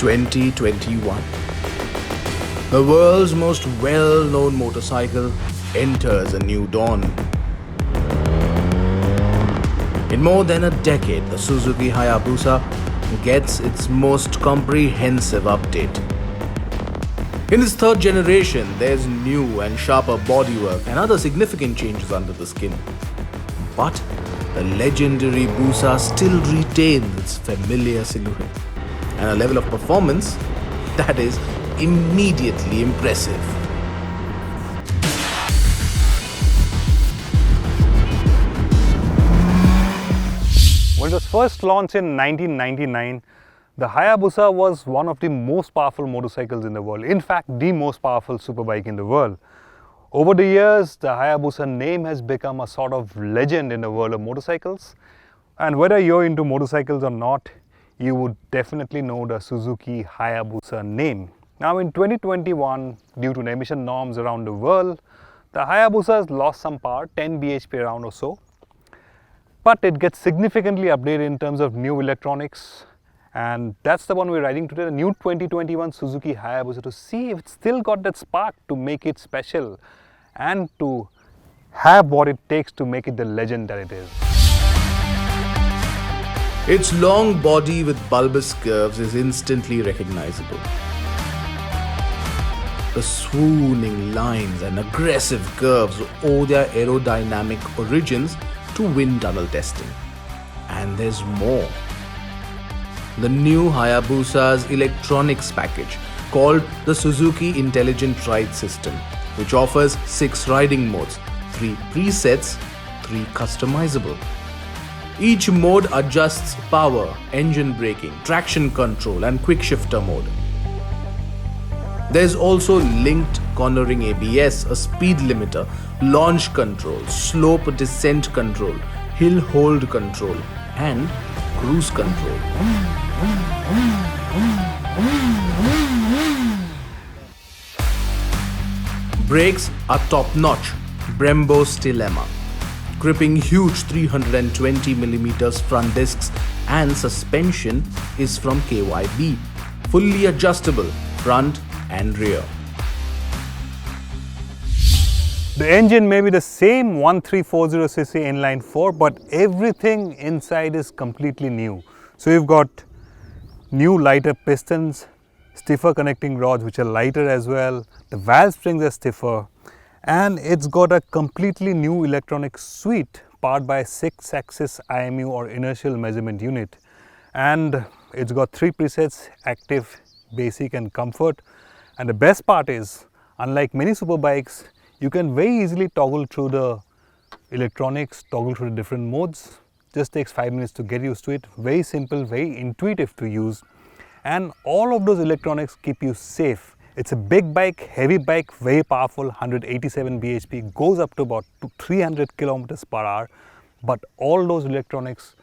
2021. The world's most well-known motorcycle enters a new dawn. In more than a decade, the Suzuki Hayabusa gets its most comprehensive update. In its third generation, there's new and sharper bodywork and other significant changes under the skin. But the legendary Busa still retains its familiar silhouette and a level of performance that is immediately impressive. When it was first launched in 1999, the Hayabusa was one of the most powerful motorcycles in the world. In fact, the most powerful superbike in the world. Over the years, the Hayabusa name has become a sort of legend in the world of motorcycles. And whether you're into motorcycles or not, you would definitely know the Suzuki Hayabusa name. Now in 2021, due to the emission norms around the world, the Hayabusa has lost some power, 10 bhp around or so. But it gets significantly updated in terms of new electronics. And that's the one we're riding today, the new 2021 Suzuki Hayabusa, to see if it's still got that spark to make it special and to have what it takes to make it the legend that it is. Its long body with bulbous curves is instantly recognizable. The swooning lines and aggressive curves owe their aerodynamic origins to wind tunnel testing. And there's more. The new Hayabusa's electronics package, called the Suzuki Intelligent Ride System, which offers 6 riding modes, 3 presets, 3 customizable. Each mode adjusts power, engine braking, traction control and quick shifter mode. There's also linked cornering ABS, a speed limiter, launch control, slope descent control, hill hold control and cruise control. Brakes are top-notch Brembo Stilema, gripping huge 320mm front discs, and suspension is from KYB, fully adjustable front and rear. The engine may be the same 1340cc inline 4, but everything inside is completely new. So you've got new lighter pistons, stiffer connecting rods which are lighter as well, the valve springs are stiffer, and it's got a completely new electronic suite powered by a 6-axis IMU or inertial measurement unit. And it's got 3 presets: active, basic and comfort. And the best part is, unlike many superbikes, you can very easily toggle through the electronics, toggle through the different modes. Just takes 5 minutes to get used to it. Very simple, very intuitive to use. And all of those electronics keep you safe. It's a big bike, heavy bike, very powerful, 187 bhp, goes up to about 300 kilometers per hour. But all those electronics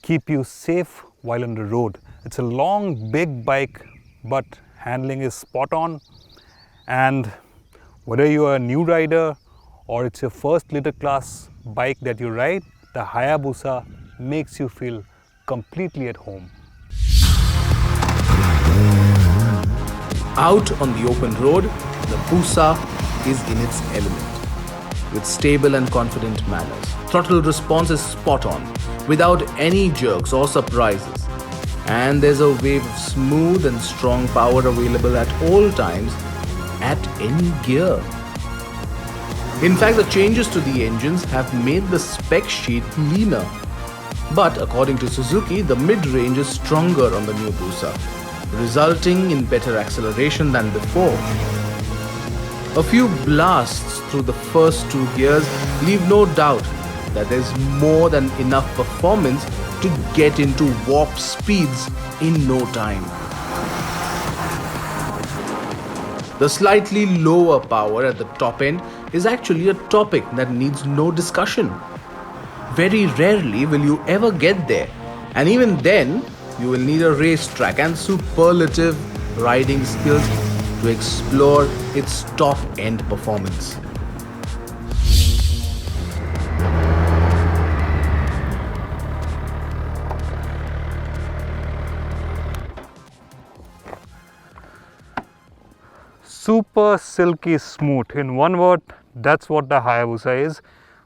keep you safe while on the road. It's a long, big bike, but handling is spot on. And whether you are a new rider or it's your first little class bike that you ride, the Hayabusa makes you feel completely at home. Out on the open road, the Busa is in its element. With stable and confident manners, throttle response is spot on, without any jerks or surprises. And there's a wave of smooth and strong power available at all times, at any gear. In fact, the changes to the engines have made the spec sheet leaner. But according to Suzuki, the mid-range is stronger on the new Busa, resulting in better acceleration than before. A few blasts through the first 2 gears leave no doubt that there's more than enough performance to get into warp speeds in no time. The slightly lower power at the top end is actually a topic that needs no discussion. Very rarely will you ever get there, and even then, you will need a racetrack and superlative riding skills to explore its top-end performance. super silky smooth. In one word, that's what the Hayabusa is.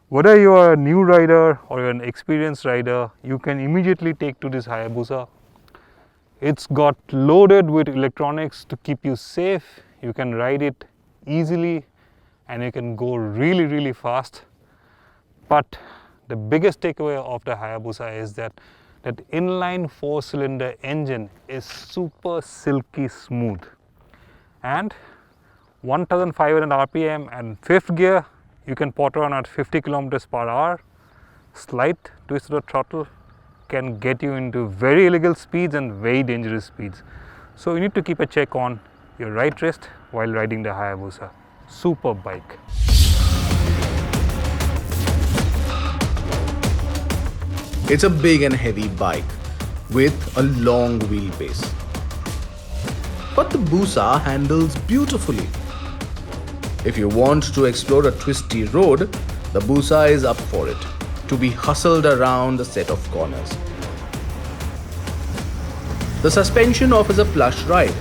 Whether you are a new rider or you're an experienced rider, you can immediately take to this Hayabusa. It's got loaded with electronics to keep you safe. You can ride it easily and you can go really, really fast. But the biggest takeaway of the Hayabusa is that inline 4-cylinder engine is super silky smooth. And 1500 RPM and 5th gear, you can potter on at 50 kilometers per hour. Slight twist of the throttle can get you into very illegal speeds and very dangerous speeds. So you need to keep a check on your right wrist while riding the Hayabusa. Superb bike. It's a big and heavy bike with a long wheelbase. But the Busa handles beautifully. If you want to explore a twisty road, the Busa is up for it, to be hustled around a set of corners. The suspension offers a plush ride,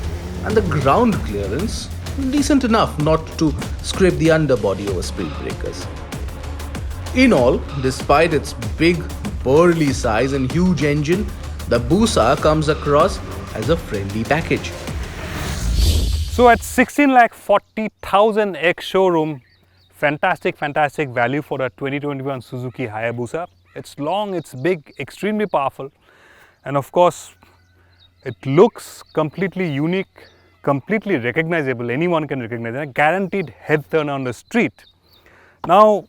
and the ground clearance decent enough not to scrape the underbody over speed breakers. In all, despite its big, burly size and huge engine, the Busa comes across as a friendly package. So at 16,40,000 ex-showroom, fantastic value for a 2021 Suzuki Hayabusa. It's long, it's big, extremely powerful, and of course, it looks completely unique, completely recognizable. Anyone can recognize it. A guaranteed head turner on the street. Now,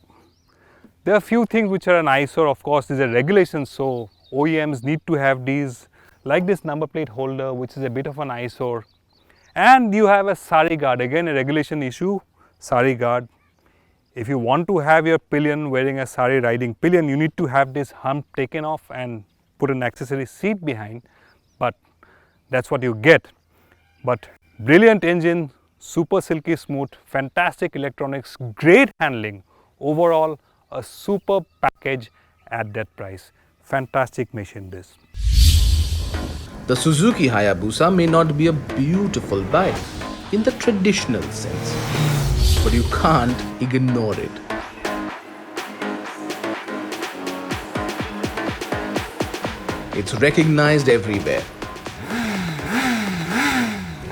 there are a few things which are an eyesore. Of course, these are regulations, so OEMs need to have these, like this number plate holder, which is a bit of an eyesore. And you have a sari guard, again a regulation issue, sari guard. If you want to have your pillion wearing a sari riding pillion, you need to have this hump taken off and put an accessory seat behind, but that's what you get. But brilliant engine, super silky smooth, fantastic electronics, great handling, overall a superb package at that price. Fantastic machine this. The Suzuki Hayabusa may not be a beautiful bike in the traditional sense, but you can't ignore it. It's recognized everywhere.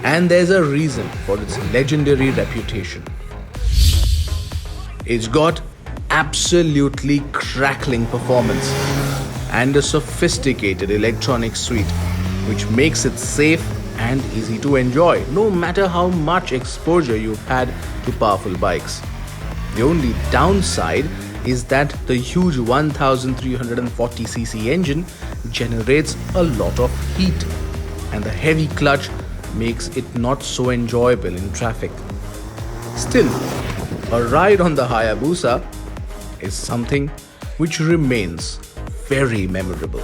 And there's a reason for its legendary reputation. It's got absolutely crackling performance and a sophisticated electronic suite, which makes it safe and easy to enjoy, no matter how much exposure you've had to powerful bikes. The only downside is that the huge 1340cc engine generates a lot of heat, and the heavy clutch makes it not so enjoyable in traffic. Still, a ride on the Hayabusa is something which remains very memorable.